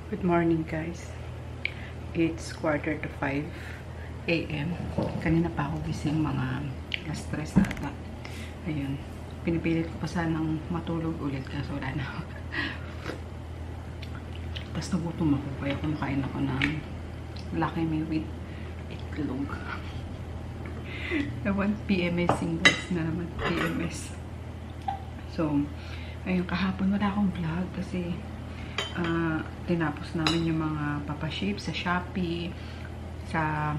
Good morning guys. It's 4:45 AM. Kanina pa ako gising, mga alas 3 ata. Ayun. Pinipilit ko pa sanang matulog ulit kaso wala na. Tapos nagutom ako kaya kumakain ako ng Lucky Me with itlog. Ewan, PMS singles na naman. PMS. So, ayun, kahapon wala akong vlog kasi tinapos namin yung mga papaship sa Shopee, sa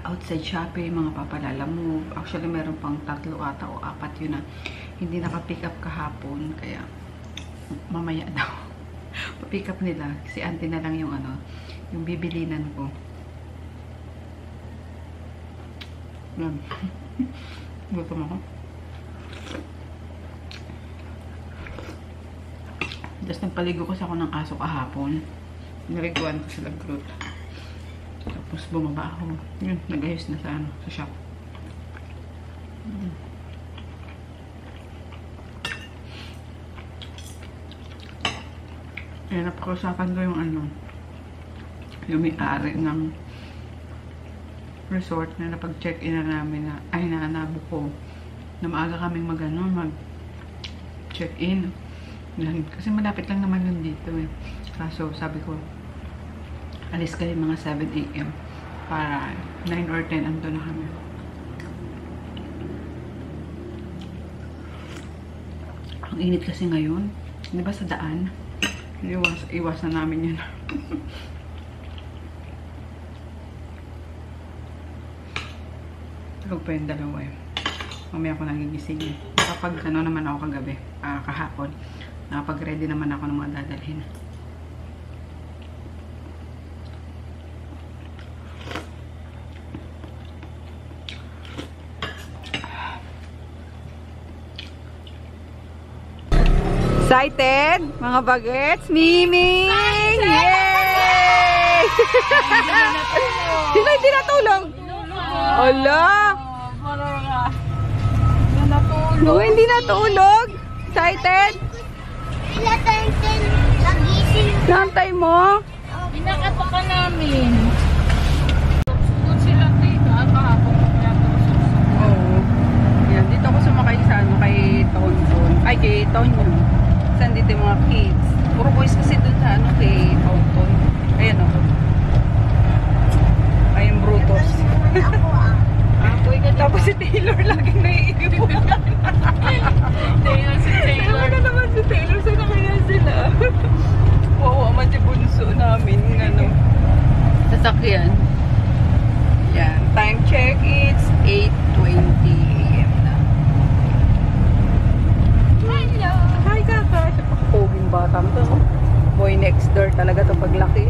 outside Shopee, mga papalala move. Actually, meron pang 3 ata o 4 yun na hindi naka-pick up kahapon. Kaya, mamaya daw. Pa-pick up nila. Si auntie na lang yung yung bibilinan ko. Yan. Gutom ako. Tapos nagpaligo kasi ako ng aso kahapon. Naliguan ko sila growth. Tapos bumaba ako. Yun, nag-ayos na sa shop. Ayan, napakausapan ko yung may-ari ng resort na napag-check-in na namin na, ay naanabo ko na maaga kaming mag-check-in. Kasi malapit lang naman yun dito eh. Kaso sabi ko, alis kayo mga 7 AM para 9 or 10 ando na kami. Ang init kasi ngayon. Di ba sa daan? Iwasan namin yun. Tulog pa yung dalawa eh. Mamaya ako nagigising eh. Kapag naman ako kagabi, kahapon, nakapag-ready naman ako ng mga dadalhin. Excited? Mga bagets? Miming! Yay! Sino hindi natulog? Ala! Oh, hindi natulog? Excited? Nantay mo? Pinakata ka namin. Doon sila dito. Kahapon kaya Oo. Yan. Dito ako sumakay sa kay Tonton. Ay, kay Tonton. Saan dito yung mga kids? Puro boys kasi dun sa kay Tonton. Ayan o. Ayun, Brutus. Tapos si Taylor laging naiiwan. Taylor si Taylor. Taylor na naman si Taylor. Saan na kaya sila? Wow, aman si bunso namin. Sasakyan. Yan. Time check, it's 8:20 AM na. Hello. Hi, kaka. Poging batang to. Boy next door talaga to paglaki.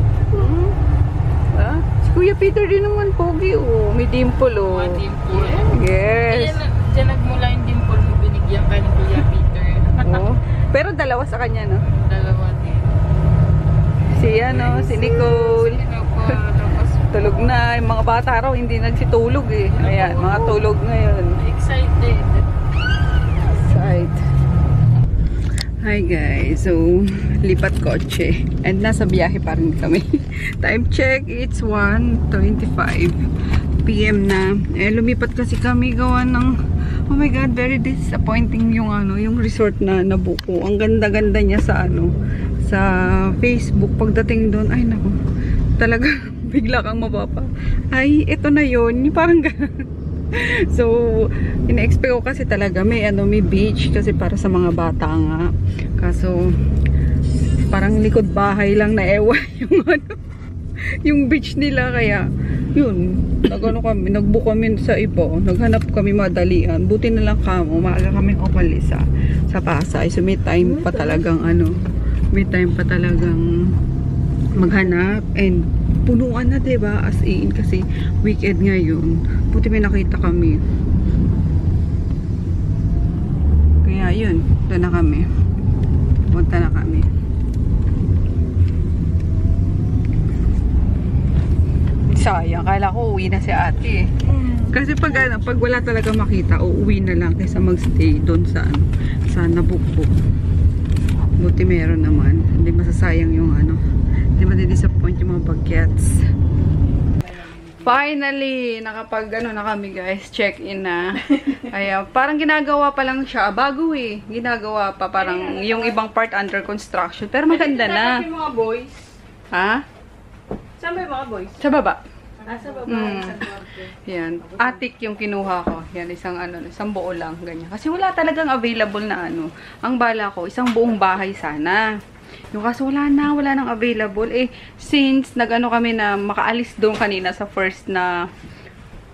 Si Kuya Peter din naman pogi. May dimple oh. Mga dimple. Yes. Diyan nagmula yung dimple mo binigyan ka ni Kuya Peter. Oo. Pero dalawa sa kanya, no? Dalawa din. Si Nicole. Tapos Tulog na. Yung mga bata raw hindi nagsitulog eh. Ayan, mga tulog ngayon. excited. Hi guys. So, lipat kotse. And nasa biyahe pa rin kami. Time check, it's 1:25 PM na. Lumipat kasi kami gawa ng, oh my god, very disappointing yung yung resort na nabuko. Ang ganda-ganda niya sa sa Facebook. Pagdating doon, ay naku, talaga bigla kang mapapa. Ay, ito na yun. Parang gano'n. So, ina-expect ko kasi talaga may beach kasi para sa mga bata nga. Kaso parang likod bahay lang na ewan yung yung beach nila, kaya yun, nagbook kami sa iba, naghanap kami madalian. Buti na lang maaga kaming umalis sa Pasay. So may time pa talagang maghanap, and punuan na, diba? As in, kasi weekend ngayon. Buti may nakita kami. Kaya yun, punta na kami. Sayang, kala ko uwi na si ate eh. Kasi pag wala talaga makita, uuwi na lang kaysa magstay doon sa Nabukbuk. Buti meron naman. Hindi masasayang yung ano. Hindi matidisappoint yung mga bagets. Finally, nakapag ano na kami guys, check-in na. Kaya parang ginagawa pa lang siya. Bago eh. Ginagawa pa parang yung ibang part under construction. Pero maganda na. Dapat yung mga boys. Ha? Saan ba yung mga boys? Sa baba. Sa baba. Sa kwarto. Yan. Attic yung kinuha ko. Yan, isang buo lang. Ganyan. Kasi wala talagang available na ano. Ang bala ko, isang buong bahay sana. Yung kaso wala nang available. Eh, since nag-ano kami na makaalis doon kanina sa first na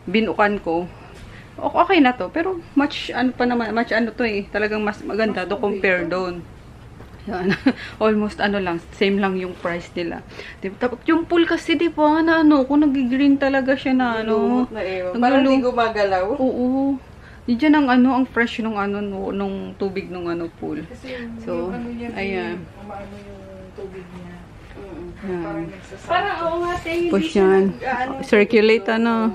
binukan ko, okay na to. Pero much ano to eh. Talagang mas maganda to compare doon. Yan. Almost ano lang, same lang yung price nila. Diba? Tapos yung pool kasi di ba na ano, kung nag-green talaga siya na ano. Parang hindi gumagalaw. Oo. Diyan ang ano, ang fresh nung ano nung tubig nung ano pool. Kasi So, ano niya, ayan. umaano yung tubig niya. Yan. Parang oo nga, te. Push yan. Circulate ano.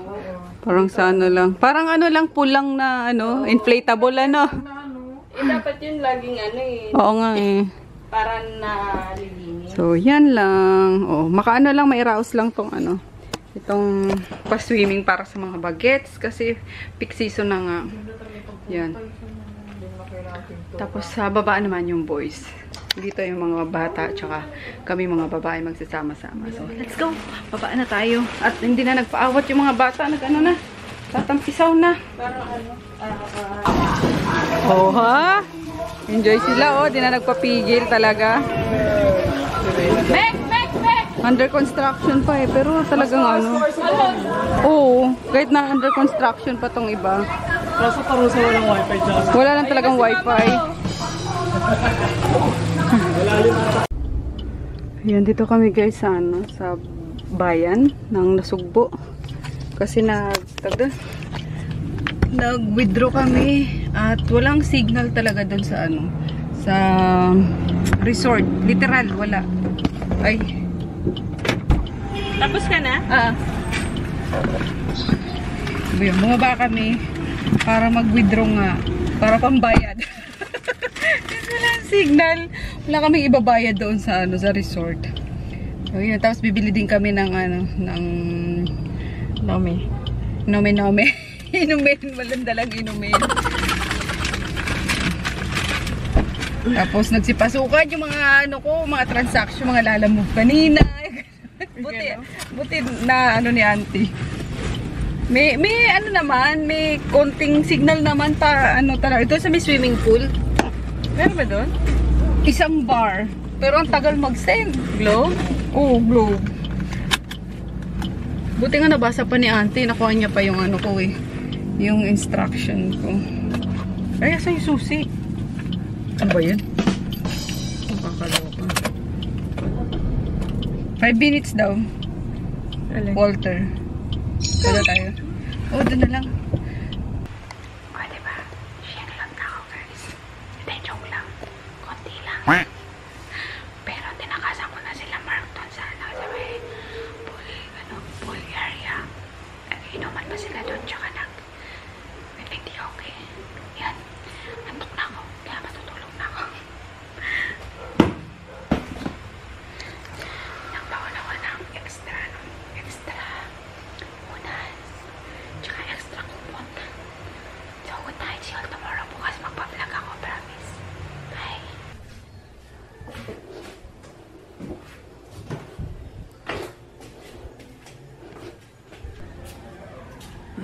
Parang sa ano lang. Parang ano lang, pool lang na ano, inflatable ano. Dapat yun laging ano eh. Oo nga eh. Para nalilinis. So, yan lang. Oh, makaano lang, mairaos lang tong ano. Itong pa-swimming para sa mga bagets. Kasi peak season na nga. Yan. Tapos sa baba naman yung boys. Dito yung mga bata. Tsaka kami mga babae magsasama-sama. So, let's go. Baba na tayo. At hindi na nagpaawat yung mga bata. Nag-ano na. Tatampisaw na. Parang ano. Oh, ha? Enjoy sila, oh. Di na nagpapigil talaga. Back! Under construction pa eh. Pero talagang ano. Oo. Kahit na under construction pa tong iba. Kaso parusa walang wifi dyan. Wala lang talagang wifi. Ayan, dito kami guys sa ano, sa bayan ng Nasugbo. Kasi nag-withdraw kami at walang signal talaga doon sa ano, sa resort. Literal, wala. Ay. Tapos ka na? Bumaba kami para mag-withdraw nga. Para pambayad. Wala signal. Wala kaming ibabayad doon sa ano, sa resort. So, yun. Tapos bibili din kami ng ano, ng Nome. Inumin. Malanda lang inumin. Tapos nagsipasukan yung mga ano ko, mga transaction, mga lalamove kanina. buti na ano ni auntie. May ano naman, may konting signal naman pa ano talaga. Ito sa may swimming pool. Meron ba doon? Isang bar. Pero ang tagal mag-send. Globe? Oo, globe. Buti nga nabasa pa ni auntie. Nakuha niya pa yung ano ko eh. Yung instruction ko. Ay, asa yung susi? Ano ba yun? Nakakaloka. 5 minutes daw. Walter. Kada tayo. Oh, doon na lang. O, diba? Share lang na ako, guys. Hindi, joke lang. Konti lang. Pero tinakasan ko na sila Mark doon sa may pool area. Nag-inuman pa sila doon, tsaka hindi okay. Yan. Antok na ako. Kaya matutulog na ako. Nagbaon ako ng extra unas. Tsaka extra kupon. So, good night. See you all tomorrow. Bukas magpa-vlog ako. Promise. Bye.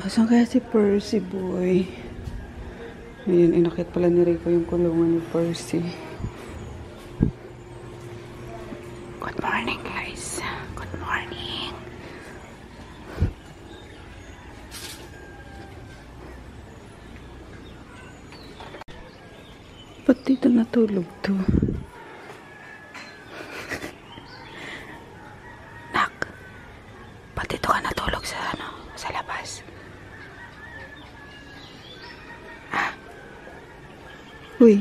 Asan kaya si Percy, boy? Ayun, inakit pala ni Rico yung kulungan ni Percy. Good morning, guys. Good morning. Ba't dito natulog to? Nak, ba't dito ka natulog sa labas? Uy.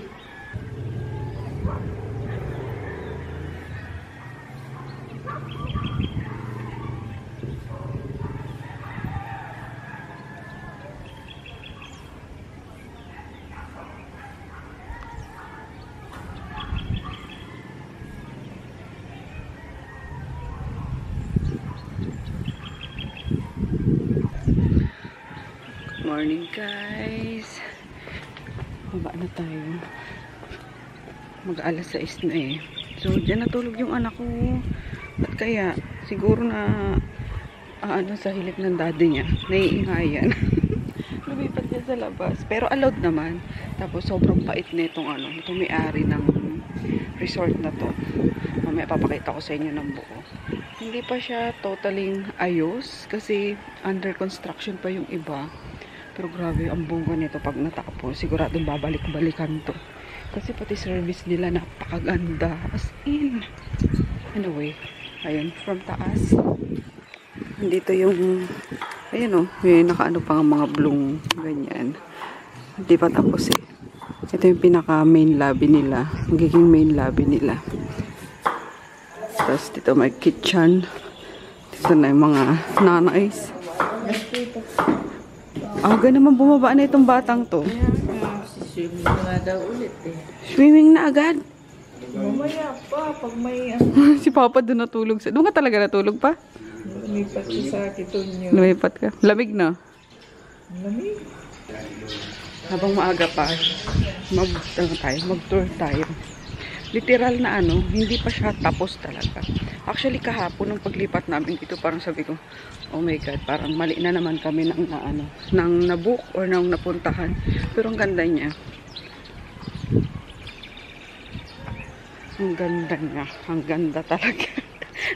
morning guys. Baba na tayo. Mag-alas 6 na eh. So dyan natulog yung anak ko. Ba't kaya? Siguro na sa hilik ng daddy niya. Naiingayan. Lumipat niya sa labas. Pero allowed naman. Tapos sobrang pait na itong itong may-ari ng resort na to. Mamaya papakita ko sa inyo ng buo. Hindi pa siya totaling ayos kasi under construction pa yung iba. Pero grabe ang bongga nito pag natapos. Siguradong babalik-balikan to. Kasi pati service nila napakaganda. As in. Anyway, ayun, from taas. Andito yung, ayun may nakaano pa nga mga bloom, ganyan. Hindi pa tapos eh. Ito yung pinaka main lobby nila. Magiging main lobby nila. Tapos dito may kitchen. Dito na yung mga nanays. Aga naman bumaba na itong batang to. Swimming na daw ulit eh. Swimming na agad. Mamaya pa, pag may Si Papa doon natulog. Doon ka talaga natulog pa? lumipat siya sa kiton niyo. Lumipat ka. Lamig na. Lamig. Habang maaga pa, mag-tour tayo. Literal na hindi pa siya tapos talaga. Actually kahapon nung paglipat namin dito, parang sabi ko, oh my god, parang mali na naman kami ng nabook or nang napuntahan. Pero ang ganda niya. Ang ganda niya. Ang ganda talaga.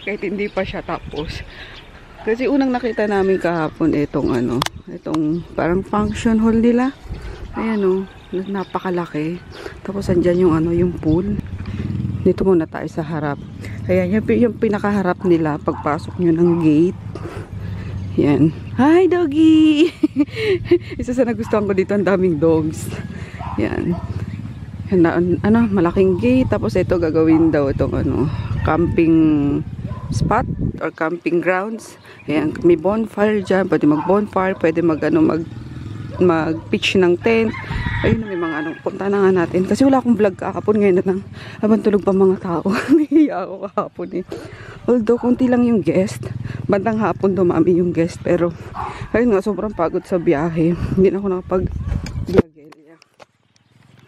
Kahit hindi pa siya tapos. Kasi unang nakita namin kahapon itong parang function hall nila. Ayan napakalaki. Tapos andyan yung pool. Dito muna tayo sa harap. Ayan, yung pinakaharap nila pagpasok nyo ng gate. Yan. Hi, doggy! Isa sa nagustuhan ko dito, ang daming dogs. Yan. Malaking gate. Tapos ito gagawin daw itong camping spot or camping grounds. Ayan, may bonfire dyan. Pwede mag-bonfire. Pwede mag-pitch ng tent. Ayun na, may mga punta na nga natin. Kasi wala akong vlog kahapon ngayon na habang tulog pa mga tao. Nahiya ako kahapon eh. Although, kunti lang yung guest. Bandang hapon dumami yung guest. Pero, ayun nga, sobrang pagod sa biyahe. Hindi na ako nakapag-vlog.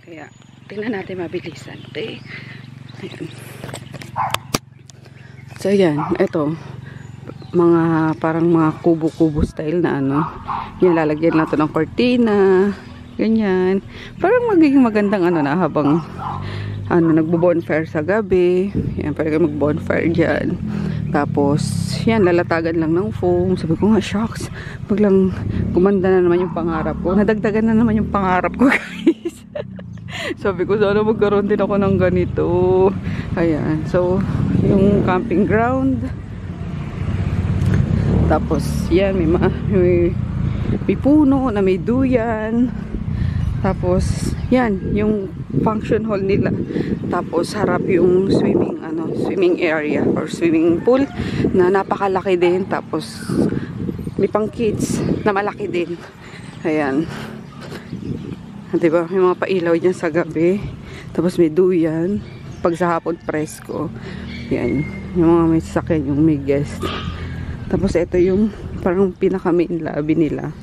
Kaya, tingnan natin mabilisan. Okay? Ayan. So, ayan. Ito. Parang mga kubo-kubo style na yan, lalagyan natin ng cortina. Ganyan. Parang magiging magandang habang nagbo-bonfire sa gabi. Yan, pwede mag-bonfire dyan. Tapos, yan, lalatagan lang ng foam. Sabi ko nga, shocks. Biglang gumanda na naman yung pangarap ko. Nadagdagan na naman yung pangarap ko, guys. Sabi ko, sana magkaroon din ako ng ganito. Ayan. So, yung camping ground. Tapos, yan, may puno na may duyan. Tapos, yan, yung function hall nila. Tapos, harap yung swimming area or swimming pool na napakalaki din. Tapos, may pang kids na malaki din. Ayan. Diba? May mga pailaw dyan sa gabi. Tapos, may duyan. Pag sa hapon, presko. Yan. Yung mga may sasakyan, yung may guest. Tapos, ito yung parang pinaka-main lobby nila.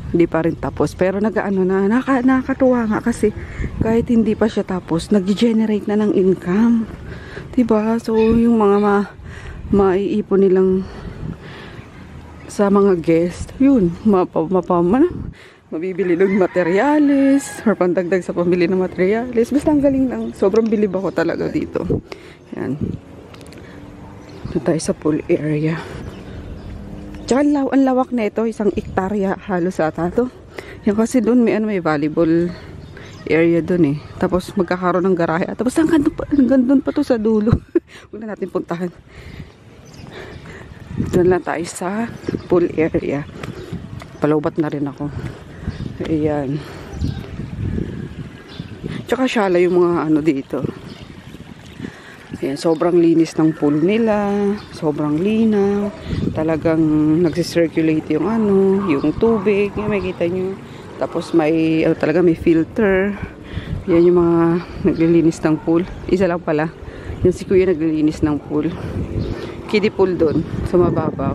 Hindi pa rin tapos. Pero nakakatuwa nga kasi kahit hindi pa siya tapos, nag-generate na ng income. Diba? So, yung mga maiipon nilang sa mga guest, yun, mabibili ng materyales or pandagdag sa pambili ng materyales. Basta ang galing lang. Sobrang bilib ako talaga dito. Yan. Ito tayo sa pool area. Tsaka ang lawak na ito, 1 hektarya halos ata to. Yan kasi doon may volleyball area doon eh. Tapos magkakaroon ng garahe. Tapos hanggang doon pa to sa dulo. Huwag na natin puntahan. Doon lang tayo sa pool area. Palaubat na rin ako. Ayan. Tsaka shala yung mga dito. Ayan, sobrang linis ng pool nila. Sobrang linaw. Talagang nagsisirculate yung yung tubig. Yan, makikita nyo. Tapos may, talaga may filter. Yan yung mga naglilinis ng pool. Isa lang pala. Yung si Kuya naglilinis ng pool. Kiddie pool doon. Sa mababaw.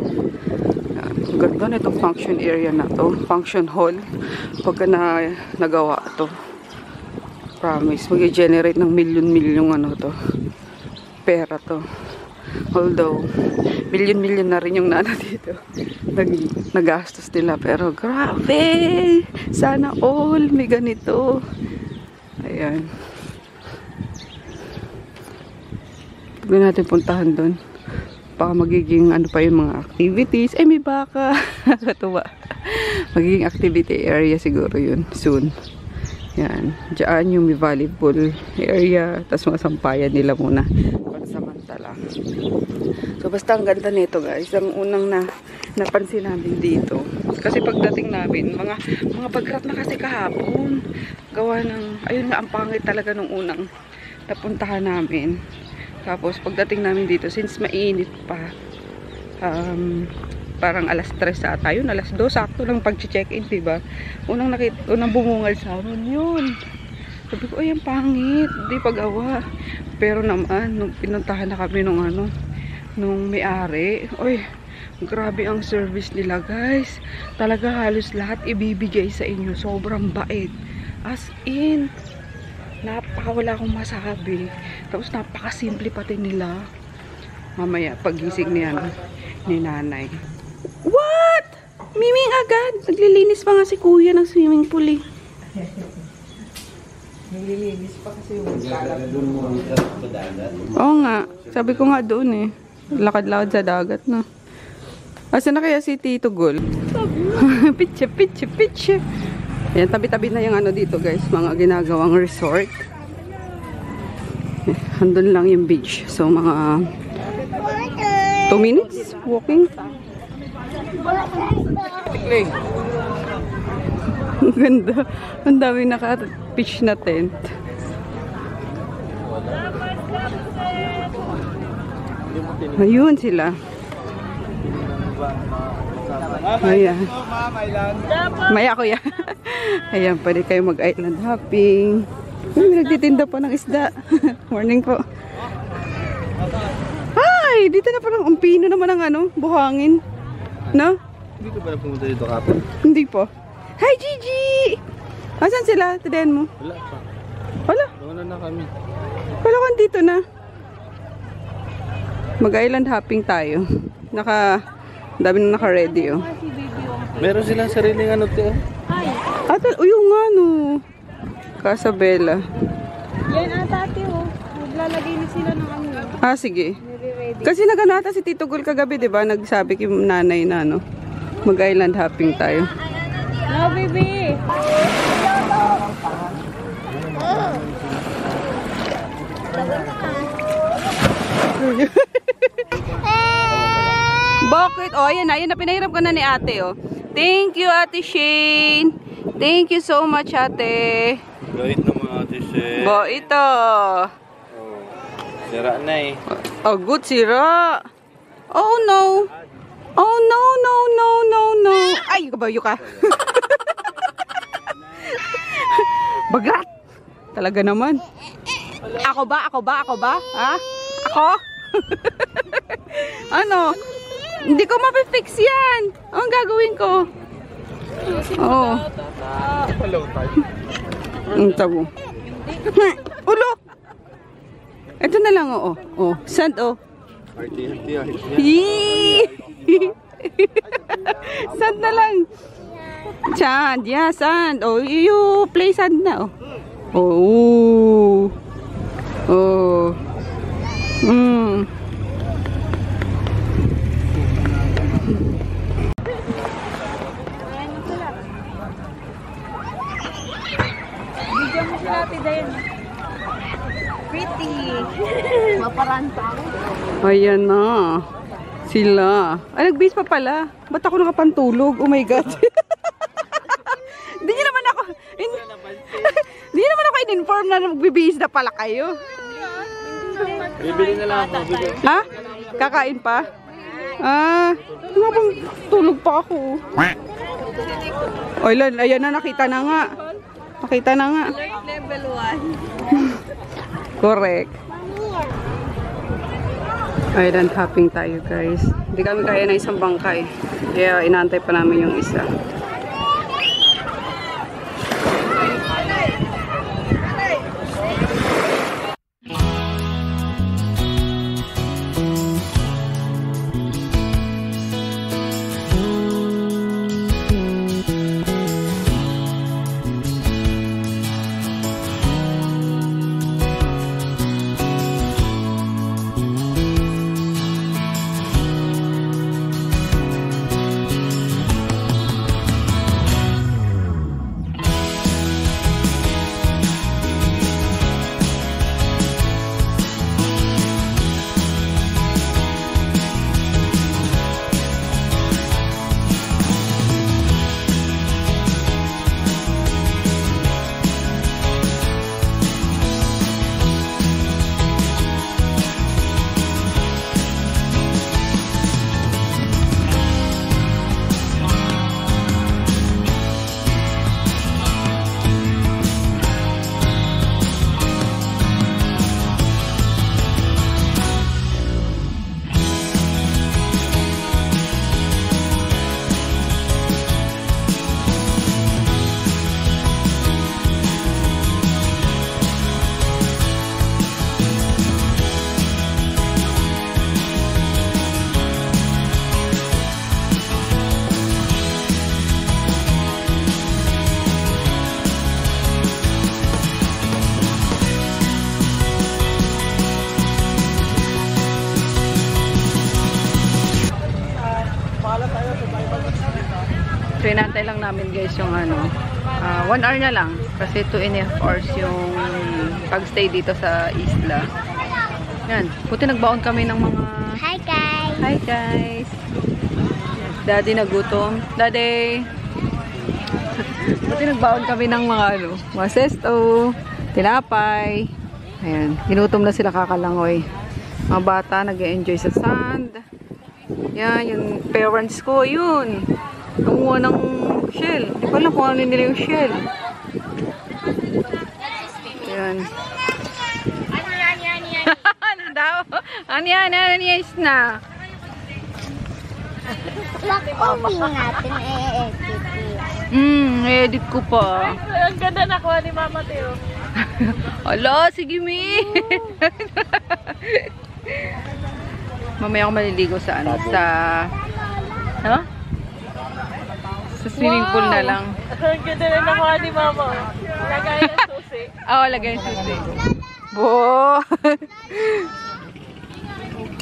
Ganda na itong function area na to. Function hall. Pagka nagawa to. Promise, mag-generate ng milyon-milyong ano to. Pera to. Although, milyon-milyon na rin yung nana dito. Nagastos nila. Pero grabe! Sana all may ganito. Ayan. Tignan natin puntahan doon. Baka magiging ano pa yung mga activities. Ay, may baka. Katuwa. Magiging activity area siguro yun. Soon. Yan. Diyan yung may volleyball area. Tapos mga sampayan nila muna. Para samantala. So, basta ang ganda nito guys. Ang unang napansin namin dito. Kasi pagdating namin, mga pag-rat na kasi kahapon. Gawa ng, ayun nga, ang pangit talaga nung unang napuntahan namin. Tapos, pagdating namin dito, since mainit pa, parang alas 3 ata yun, alas 2, sakto lang pag-check-in, diba? Unang bumungal sa amin, yun. Sabi ko, ay, ang pangit, di pag-awa. Pero naman, nung pinuntahan na kami nung may-ari, oy, grabe ang service nila, guys. Talaga halos lahat ibibigay sa inyo. Sobrang bait. As in, wala akong masabi. Tapos napakasimple pati nila. Mamaya, pagising ni nanay. What? Miming agad. Naglilinis pa nga si kuya ng swimming pool eh. Naglilinis pa kasi yung oo nga. Sabi ko nga doon eh. Lakad-lakad sa dagat na. Asa na kaya si Tito Gol? Pitche. Ayan, tabi-tabi na yung ano dito guys. Mga ginagawang resort. Handun lang yung beach. So mga 2 minutes walking. Ang ganda. Ang dami naka-pitch na tent. Ayun sila. Ayan. Maya kuya. Ayan, pwede kayo mag-island hopping. May nagtitinda pa ng isda. Morning po. Ay, dito na parang umpino naman ang buhangin. No? Hindi ka ba na pumunta dito kapon? Hindi po. Hi, Gigi! Asan sila? Tadayan mo? Wala pa. Wala? Wala na kami. Wala kang dito na. Mag-island hopping tayo. Dami na naka-ready, oh. Meron silang sariling ano to. Yung nga, no. Casabella. Yan ate oh. Maglalagay na sila ng ano. Sige. Kasi nag-ano ata si Tito Gul kagabi, di ba? Nagsabi kay nanay na, mag-island hopping tayo. No, baby! Bakit? Oh, ayan na pinahiram ka na ni ate, oh. Thank you, Ate Shane. Thank you so much, ate. Bait naman ate Shane. Ito. Sira na eh. Oh, good, sira. Oh, no. Oh, no. Ay, kabayo ka. Bagat. Talaga naman. Ako ba? Ha? Ako? Ano? Hindi ko mapifix yan. Ang gagawin ko? Oo. Hello tayo. Ang tabo. Ulo! Ito na lang, oo. Oh, sand, oh. Yee! Sand na lang. Sand, yeah, sand. Oh, you play sand na, oh. Oh. Oh. Bigyan mo sila ate Dayan. Pretty. Maparanta ako. Ayan na. Sila. Ay, nag-base pa pala. Ba't ako nakapantulog? Oh my God. Hindi nyo naman ako in-inform na magbibihis na pala kayo. Bibili na lang ako. Ha? Kakain pa? Nga bang tulog pa ako. Ayan na, nakita na nga. Alert level 1. Correct. Island hopping tayo guys. Hindi kami kaya na isang bangkay. Kaya inaantay pa namin yung isa. Pinantay lang namin guys yung ano, 1 hour na lang kasi 2.5 hours yung pagstay dito sa isla. Yan, buti nagbaon kami ng mga... Hi guys! Hi guys! Daddy nagutom. Daddy! Buti nagbaon kami ng mga ano, mga sesto, tinapay. Ayan, ginutom na sila kakalangoy. Mga bata nag-enjoy sa sand. Yan, yung parents ko, yun. Kumuha ng shell. Di pa lang kung ano nila yung shell. Ayan. Ano daw? Ano yan? Na? Lock off natin i-edit. Edit ko pa. Ang ganda nakuha ni Mama Teo. Ala, sige mi. Mamaya ako maliligo sa ano? Sa... Ano? Sa swimming pool na lang. Ang ganda na nakuha ni Mama. Lagay ng susi. Oo, lagay ng susi. Bo!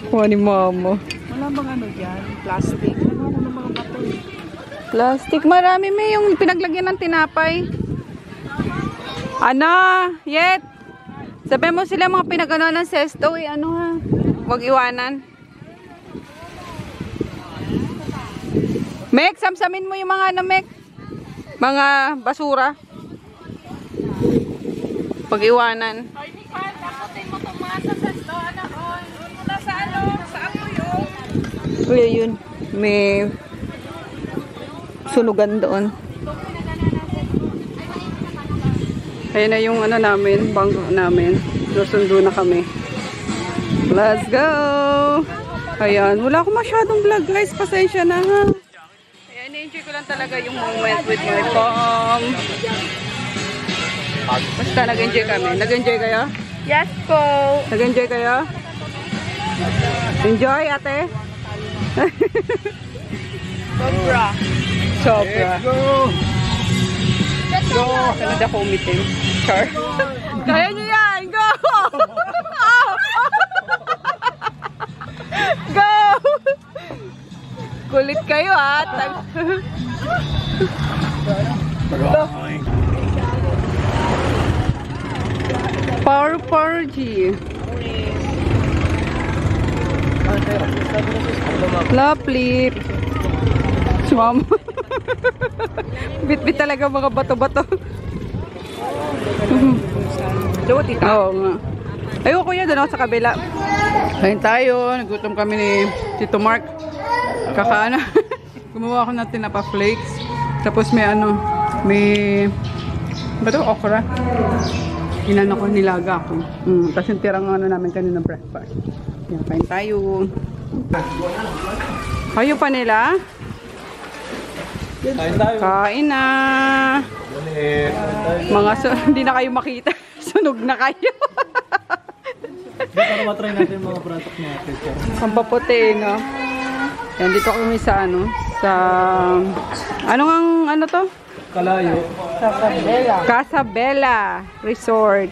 Kuha ni Mama. Wala bang ano dyan? Plastic? Ano ng mga bato? Plastic. Marami may yung pinaglagyan ng tinapay. Ano? Yet? Sabi mo sila mga pinagano ng sesto. Ano ha? Huwag iwanan. Mek, samsamin mo yung mga ano, Mek. Mga basura. Pag-iwanan. Ay, di pa. Taputin mo itong mga sa sesto. Anak, oy. Mula sa ano? Sa ako yun. Kuya yun. May sunugan doon. Ayun na yung ano namin, bangko namin. Susundo na kami. Let's go! Ayan, wala akong masyadong vlog guys. Pasensya na ha. Ayan, na-enjoy ko lang talaga yung moment with my mom. Basta nag-enjoy kami. Nag-enjoy kayo? Yes po. Nag-enjoy kayo? Enjoy ate? Sobra. Sobra. Go! Go! Canada home team. Char. Kaya nyo yan! Go! Go! Kulit kayo ha. Power G. Lovely. Mama. Bit-bit talaga mga bato-bato. Oo nga. Ayun kuya, doon ako sa kabila. Kain tayo. Nagutom kami ni Tito Mark. Kakaana. Gumawa ako ng tinapa flakes. Tapos may ano, may bato okra. Inano ko, nilaga ako. Tapos yung tirang ano namin kanina breakfast. Yan, kain tayo. Kayo pa nila? Kain tayo. Kain na. Mga hindi na kayo makita. Sunog na kayo. Para matry natin yung mga product natin. Ang paputi, no? Yan, dito kami sa sa ano to? Kalayo. Casabella Resort.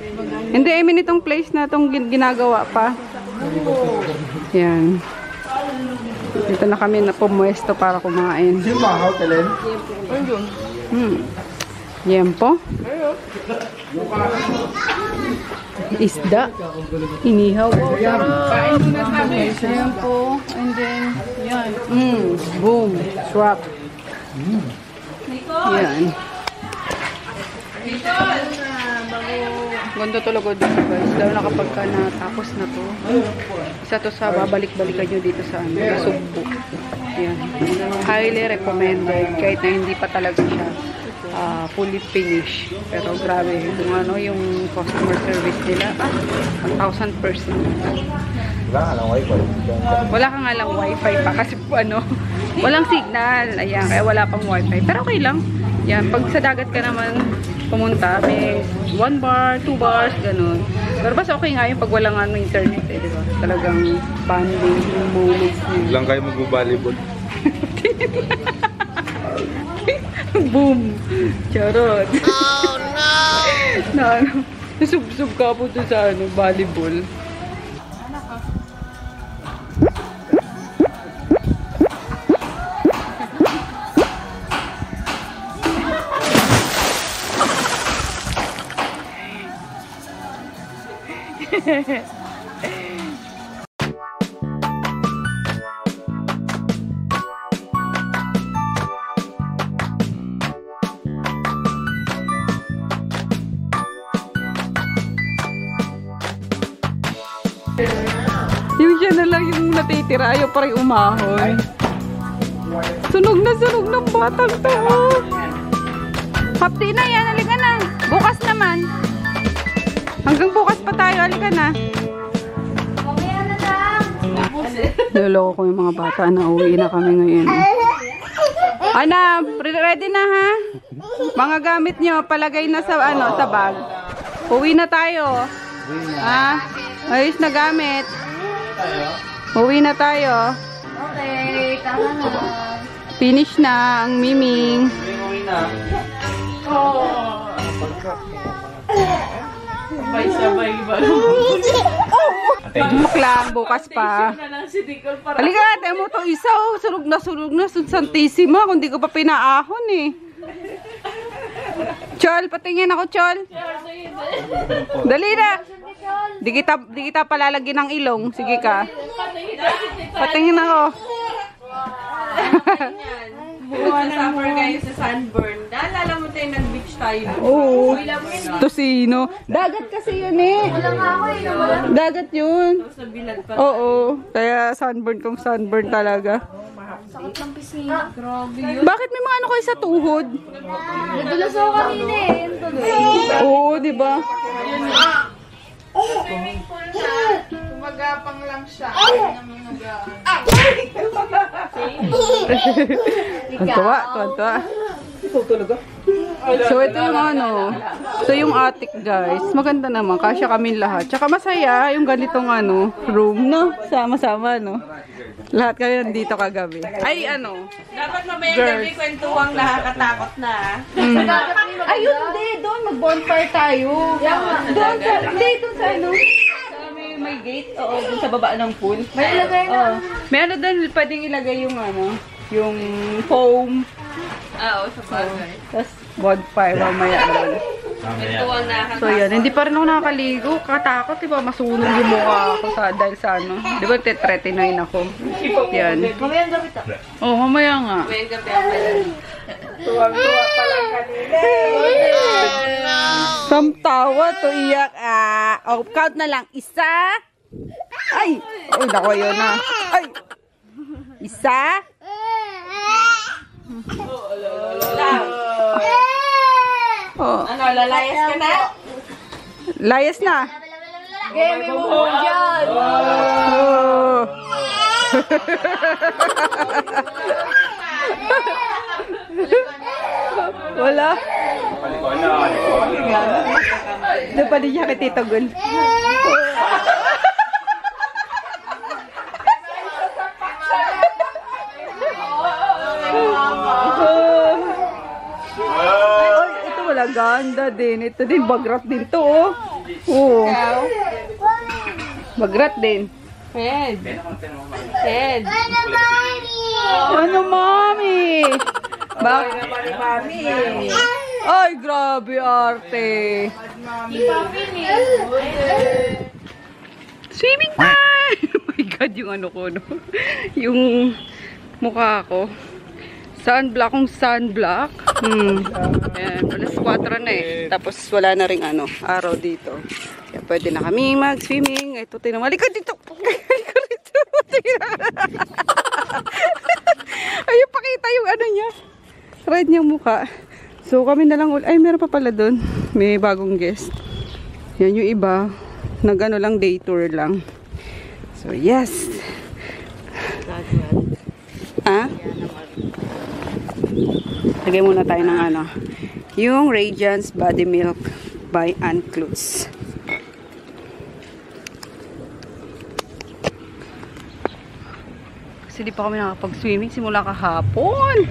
Hindi, I mean itong place na itong ginagawa pa. Yan. Dito na kami na pumuesto para kumain. Sino ba? Hotelin? Yan po. Isda. Inihaw. Kain muna kami. Yan po. And then, yan. Boom. Swap. Yan. Ganda talaga dito guys. Lalo na kapag ka natapos na to. Isa to sa babalik-balikan nyo dito sa Sugbo. Yan. Highly recommended. Kahit na hindi pa talaga siya fully finished. Pero grabe. Yung customer service nila. 1,000%. Wala ka lang wifi. Wala ka nga lang wifi pa kasi walang signal. Ayan, kaya wala pang wifi. Pero okay lang. Yan, pag sa dagat ka naman pumunta, may 1 bar, 2 bars, ganun. Pero basta okay nga yung pag walang internet di ba? Talagang bonding yung moments niya. Lang kayo mag-volleyball. Boom! Charot! Oh no! Nasubsub ka po doon sa volleyball. Yung siya na lang yung natitira, ayaw pa rin umahon. Sunog ng batang to. Hapti na yan, halika na. Bukas naman. Hanggang bukas pa tayo, halika na. Niloloko ko yung mga bata na uwi na kami ngayon. Ana, ready na ha? Mga gamit nyo, palagay na sa sa bag. Uwi na tayo. Ha? Ayos na gamit. Uwi na tayo. Okay, tama na. Finish na ang miming. Uwi na. Sabay ba? Magmuklang, bukas pa. Halika, tayo mo itong isa. Sunog na. Santissima. Kung di ko pa pinaahon eh. Chol, patingin ako, Chol. Dali na. Di kita palalagyan ng ilong. Sige ka. Patingin ako. Suffer kayo sa sunburn. Naalala mo tayo nag-beach tayo. Oo. Tosino. Dagat kasi yun eh. Dagat yun. Sa bilad pa. Oo. Kaya sunburn kung sunburn talaga. Sakit ng pisngi. Grabe yun. Bakit may mga ano kayo sa tuhod? Nadulas ako kanina eh. Oo, di ba? Swimming pool na. Kumagapang lang siya. Tuwa. So ito yung ito yung attic guys. Maganda naman, kasya kami lahat. Tsaka masaya yung ganitong room, no? Sama-sama, no? Lahat kami nandito kagabi. Ay, Dapat mamayang gabi kwentuhang nakakatakot na. Ayun, hindi. Doon, mag-bonfire tayo. Doon sa may gate. Oo, doon sa baba ng pool. May ilagay na. May doon, pwedeng ilagay yung yung foam. Oo, sa bagay. Tapos bonfire mamaya doon. Kwentuhang nakakatakot. So yan, hindi pa rin ako nakakaligo. Katakot, diba? Masunog yung mukha ako dahil sa Di ba, tetretinoin ako. Yan. Mamayang gabi to. Oh, mamaya nga. Mamayang gabi ang pala. Tuwang-tuwa pa lang kanina. Samtawa to iyak. Oh, count na lang. Isa. Ay! Ay, naku, yun na. Ay! Isa. Oh. Ano, lalayas ka na? Layas na. Game mo dyan! Oh. Wala. Doon pa din siya kay Tito Gun. Ay, ito wala ganda din. Ito din, bagrat din to, oh. Oo. Bagrat din. Head. Head. Ano, mami? Ay, grabe arte. Swimming time! Oh my God, yung ano ko, no? Yung mukha ko. Sunblock, kung sunblock. Ayan, alas 4 na eh. Tapos wala na rin ano, araw dito. Kaya pwede na kami mag-swimming. Ito, tinamali ka dito. Ayun, pakita yung ano niya. Red niyang mukha. So, kami na lang. Ay, meron pa pala doon. May bagong guest. Yan yung iba. Nag-ano lang, day tour lang. So, yes. Ah? Lagay muna tayo ng ano. Yung Radiance Body Milk by Ann Klutz. Kasi di pa kami nakapag-swimming simula kahapon.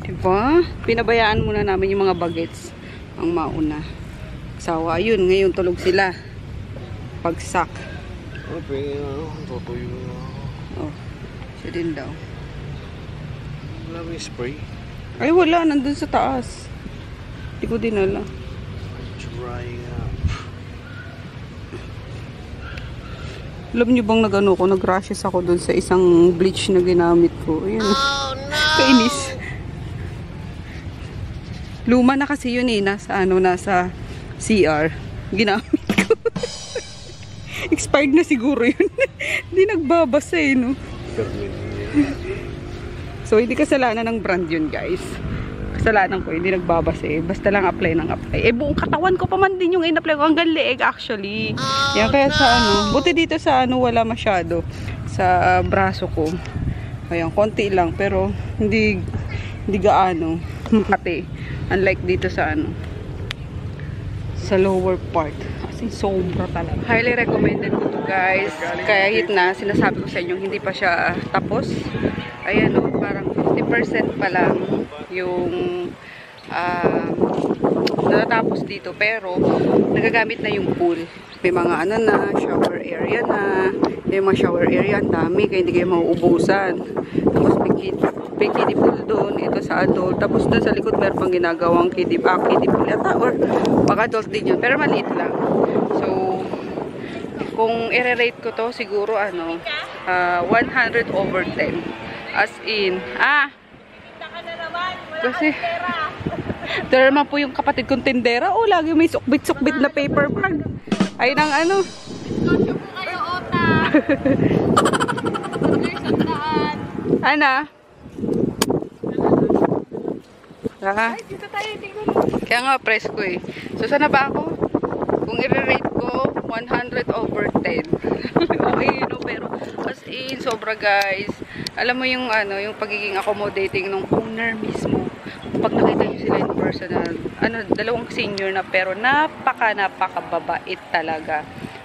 Diba? Pinabayaan muna namin yung mga bagets ang mauna. Sawa, ayun, ngayon tulog sila. Pagsak. Oh, siya din daw. Wala may spray. Ay, wala. Nandun sa taas. Hindi ko dinala. Drying up. Alam niyo bang nag-ano ko? Nag-rashes ako dun sa isang bleach na ginamit ko. Ayun. Oh, no! Kainis. Luma na kasi yun eh. Nasa ano, nasa CR. Ginamit ko. Expired na siguro yun. Hindi nagbabasa eh, no? So, hindi kasalanan ng brand yun, guys. Kasalanan ko, hindi nagbabasa eh. Basta lang apply ng apply. Eh, buong katawan ko pa man din yung in-apply ko. Hanggang leeg, actually. Yan, kaya sa ano, buti dito sa ano, wala masyado. Sa braso ko. Ayan, konti lang. Pero, hindi gaano. Makati. Unlike dito sa ano, sa lower part. Kasi sobra talaga. Highly recommended ko to, guys. Kahit na sinasabi ko sa inyo, hindi pa siya tapos. Ayan o, parang 50% pa lang yung natatapos dito. Pero, nagagamit na yung pool. May mga ano na, shower area na. May mga shower area, ang dami. Kaya hindi kayo mauubusan. Tapos, may kiddie pool doon. Ito sa adult. Tapos, doon sa likod, meron pang ginagawang kiddie pool yata. Or, baka adult din yun. Pero, maliit lang. So, kung i-rate ko to, siguro, ano, 100 over 10. As in, kasi, derma po yung kapatid kong tindera. Oh, lagi may sukbit-sukbit na paper bag. Ay, nang ano. Negosyo po kayo, Ota. Ana? Ay, dito tayo, tingnan. Kaya nga, presko eh. So, sana ba ako? Kung i-rate ko, 100 over 10. Okay, no? Pero, as in, sobra guys. Alam mo yung, ano, yung pagiging accommodating ng owner mismo. Pag nakita nyo sila in personal, ano, dalawang senior na, pero napakababait talaga.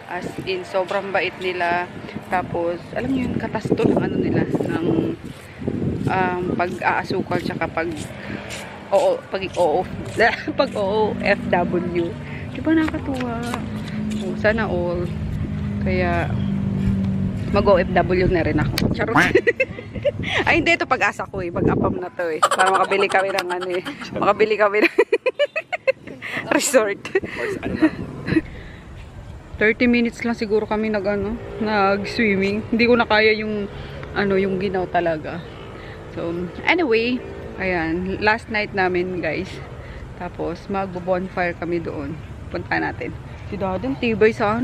As in, sobrang bait nila. Tapos, alam nyo yun, katasto ng ano nila, ng pag-aasukal, tsaka pag OFW. Diba nakakatuwa? So, sana all. Kaya, mag-OFW na rin ako. Charot. Ay, hindi. Ito pag-asa ko eh. Pag-apam na to eh. Para makabili kami ng ano eh. Makabili kami ng resort. 30 minutes lang siguro kami nag-swimming. Hindi ko na kaya yung yung ginaw talaga. So, anyway, ayan, last night namin, guys. Tapos magbo-bonfire kami doon. Punta natin. Si Dadan tibay sa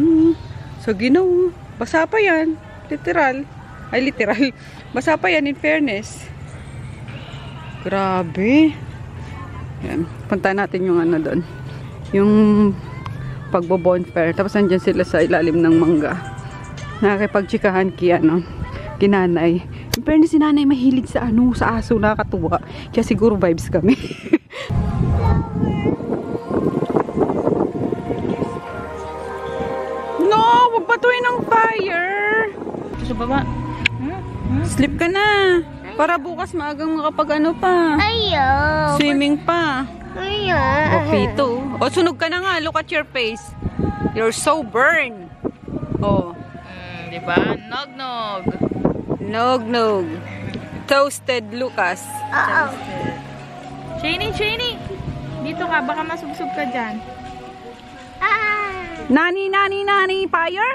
sa ginaw. Basa pa 'yan. Literal. Ay, literal. Basa pa 'yan in fairness. Grabe. Ayan, punta natin yung doon. Yung pagbo-bonfire. Tapos nandyan sila sa ilalim ng mangga. Nakakipagtsikahan kinanay. Pero si nanay mahilig sa sa aso, nakakatuwa. Kaya siguro vibes kami. No! Huwag patuloy ng fire! Sa baba. Sleep ka na. Para bukas maagang makapag pa. Ayaw. Swimming pa. Ayaw. O, Pito. O, sunog ka na nga. Look at your face. You're so burned. Oh. Diba? Nog-nog. Nog-nog. Toasted Lucas. Oo. Cheney! Dito ka, baka masubsob ka dyan. Nani, fire?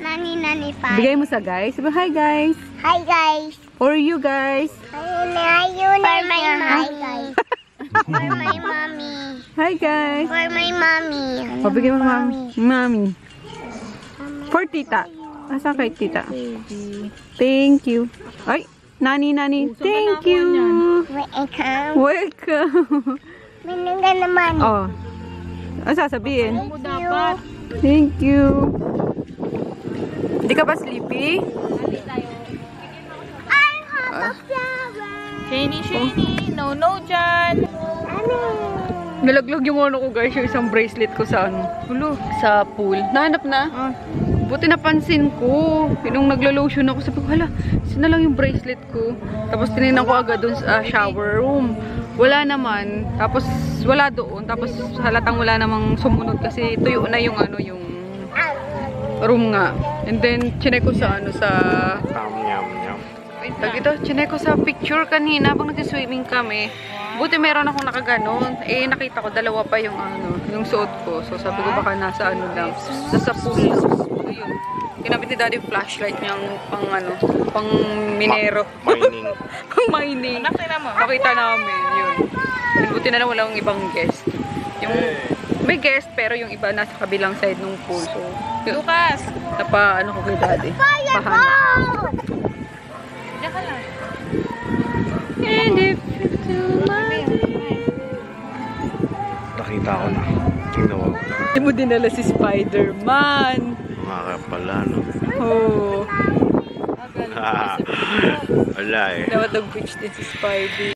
Nani, pa. Bigay mo sa guys. Sabi, hi guys. Hi, guys. For you guys. For my mommy. For my mommy. Hi guys. For my mommy. O, bigay mo mami. For tita. Asa kay tita? Thank you. Ay, nani. Thank you. Welcome. Welcome. Minungan naman. Oh. Ano sasabihin? Mo dapat. Thank you. Hindi ka ba sleepy? I have a flower. Cheney. No dyan. Ano? Nalaglag yung ko guys, yung isang bracelet ko sa sa pool. Nahanap na? Buti napansin ko. Nung naglo-lotion ako, sabi ko, hala, sino lang yung bracelet ko? Tapos tinignan ko agad dun sa shower room. Wala naman. Tapos wala doon. Tapos halatang wala namang sumunod kasi tuyo na yung yung room nga. And then chinek ko sa sa Yum. chinek ko sa picture kanina habang nag-swimming kami. Buti meron akong nakaganon. Eh nakita ko dalawa pa yung yung suot ko. So sabi ko baka nasa lang. Nasa pool. Ayun. Kinabit ni Daddy yung flashlight niyang pang minero. Mining. Pang mining. Nakita namin yun. Buti na lang walang ibang guest. Yung may guest pero yung iba nasa kabilang side ng pool. So, Lucas! napa ko kay Daddy. Pahanap. Diyan ka lang. And if you do my Nakita ko na. Tingnan mo. Hindi mo dinala si Spider-Man. Mga pala, no? Oh. Wala eh. Dapat nag-beach din si Spidey.